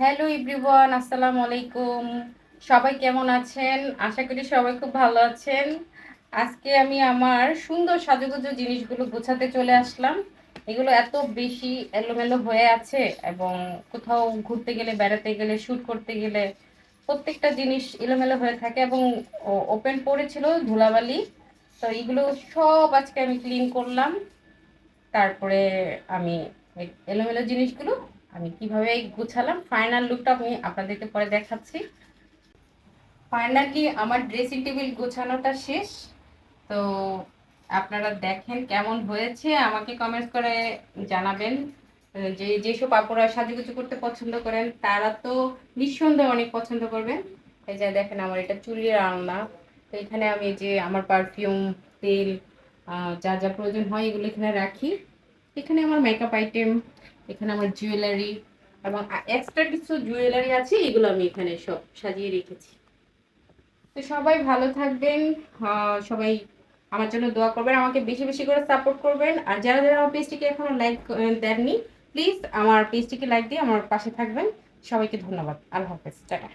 Hello everyone, আসসালামু আলাইকুম। সবাই কেমন আছেন? আশা করি সবাই খুব ভালো আছেন। আজকে আমি আমার সুন্দর সাজুগুজু জিনিসগুলো গোছাতে চলে আসলাম। এগুলো এত বেশি এলোমেলো হয়ে আছে এবং কোথাও ঘুরতে গেলে, বেড়াতে গেলে, শ্যুট করতে গেলে প্রত্যেকটা জিনিস এলোমেলো হয়ে থাকে এবং ওপেন পড়েছিল ধুলাবালি। তো এগুলো সব আজকে আমি ক্লিন করলাম। তারপরে আমি এই এলোমেলো জিনিসগুলো আমি কিভাবে গুছালাম ফাইনাল লুকটা আমি আপনাদেরকে পরে দেখাচ্ছি। ফাইনালি আমার ড্রেসিং টেবিল গোছানোটা শেষ। তো আপনারা দেখেন কেমন হয়েছে, আমাকে কমেন্ট করে জানাবেন। যে যেসব আপুরা সাজুগুজু করতে পছন্দ করেন তারা তো নিঃসন্দেহে অনেক পছন্দ করবেন। এই যে দেখেন আমার এটা চুলের আলনা। তো এখানে আমি যে আমার পারফিউম, তেল, যা যা প্রয়োজন হয় এগুলো এখানে রাখি। এখানে আমার মেকআপ আইটেম, এখানে আমার জুয়েলারি এবং এক্সট্রা কিছু জুয়েলারি আছে, এগুলো আমি এখানে সব সাজিয়ে রেখেছি। তো সবাই ভালো থাকবেন। সবাই আমার জন্য দোয়া করবেন, আমাকে বেশি বেশি করে সাপোর্ট করবেন। আর যারা যারা আমার পেজটিকে এখনো লাইক দেননি, প্লিজ আমার পেজটিকে লাইক দিয়ে আমার পাশে থাকবেন। সবাইকে ধন্যবাদ। আল্লাহ হাফেজ, টাটা।